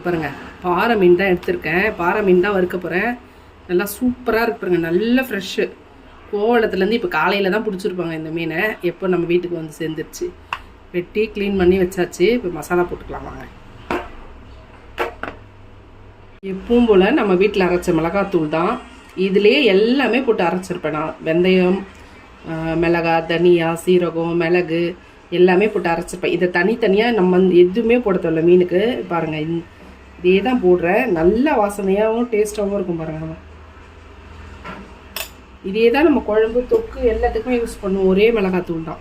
பாருங்கள், பாறை மீன் தான் எடுத்திருக்கேன். பாறை மீன் தான் வறுக்க போகிறேன். நல்லா சூப்பராக இருக்கு பாருங்கள், நல்ல ஃப்ரெஷ்ஷு. கோவளத்துலேருந்து இப்போ காலையில் தான் பிடிச்சிருப்பாங்க இந்த மீனை. எப்போ நம்ம வீட்டுக்கு வந்து சேர்ந்துருச்சு. வெட்டி க்ளீன் பண்ணி வச்சாச்சு. இப்போ மசாலா போட்டுக்கலாம் வாங்க. எப்பவும் போல் நம்ம வீட்டில் அரைச்ச மிளகாத்தூள் தான். இதுலேயே எல்லாமே போட்டு அரைச்சிருப்பேன் நான். வெந்தயம், மிளகா, தனியா, சீரகம், மிளகு எல்லாமே போட்டு அரைச்சிருப்பேன். இதை தனித்தனியாக நம்ம எதுவுமே போட தேவையில்ல மீனுக்கு. பாருங்கள், இதே தான் போடுறேன். நல்ல வாசனையாகவும் டேஸ்ட்டாகவும் இருக்கும் பாருங்கள். இதே தான் நம்ம குழம்பு, தொக்கு எல்லாத்துக்குமே யூஸ் பண்ணுவோம். ஒரே மிளகாத்தூள் தான்.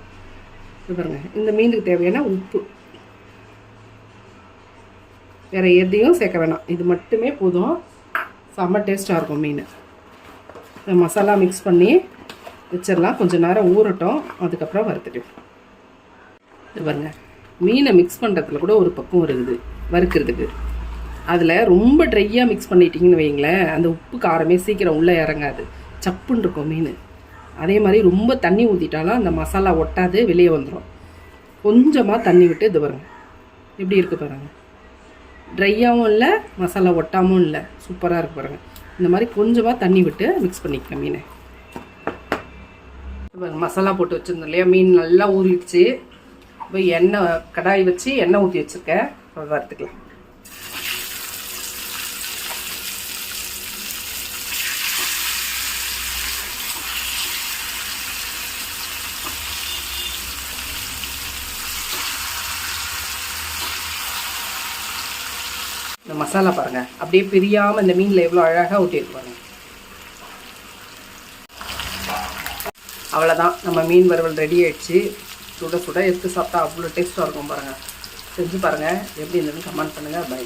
இது பாருங்கள், இந்த மீனுக்கு தேவையான உப்பு. வேறு எதையும் சேர்க்க வேணாம், இது மட்டுமே போதும். செம்ம டேஸ்ட்டாக இருக்கும் மீன். மசாலா மிக்ஸ் பண்ணி வச்சிடலாம். கொஞ்சம் நேரம் ஊறட்டும், அதுக்கப்புறம் வறுத்துட்டு. இது பாருங்கள், மீனை மிக்ஸ் பண்ணுறதுல கூட ஒரு பக்கம் இருக்குது வறுக்கிறதுக்கு. அதில் ரொம்ப ட்ரையாக மிக்ஸ் பண்ணிட்டீங்கன்னு வைங்களேன், அந்த உப்பு காரமே சீக்கிரம் உள்ளே இறங்காது, சப்புன்னு இருக்கும் மீன். அதே மாதிரி ரொம்ப தண்ணி ஊற்றிட்டாலும் அந்த மசாலா ஒட்டாது, வெளியே வந்துடும். கொஞ்சமாக தண்ணி விட்டு இது பாருங்கள் எப்படி இருக்குது பாருங்கள். ட்ரையாகவும் இல்லை, மசாலா ஒட்டாமல் இல்லை, சூப்பராக இருக்குது பாருங்கள். இந்த மாதிரி கொஞ்சமாக தண்ணி விட்டு மிக்ஸ் பண்ணிக்க மீனை. மசாலா போட்டு வச்சுருந்தோம் இல்லையா, மீன் நல்லா ஊறிடுச்சு. இப்போ எண்ணெய் கடாய் வச்சு எண்ணெய் ஊற்றி வச்சுருக்கேன். வறுத்துக்கலாம். இந்த மசாலா பாருங்கள், அப்படியே பிரியாமல் இந்த மீனில் எவ்வளோ அழகாக ஊட்டியிருப்பாங்க. அவ்வளோதான், நம்ம மீன் வறுவல் ரெடி ஆகிடுச்சு. சுட சுட எடுத்து சாப்பிட்டா அவ்வளோ டேஸ்ட்டாக இருக்கும் பாருங்கள். செஞ்சு பாருங்கள், எப்படி இருந்ததுன்னு கமெண்ட் பண்ணுங்கள். பை.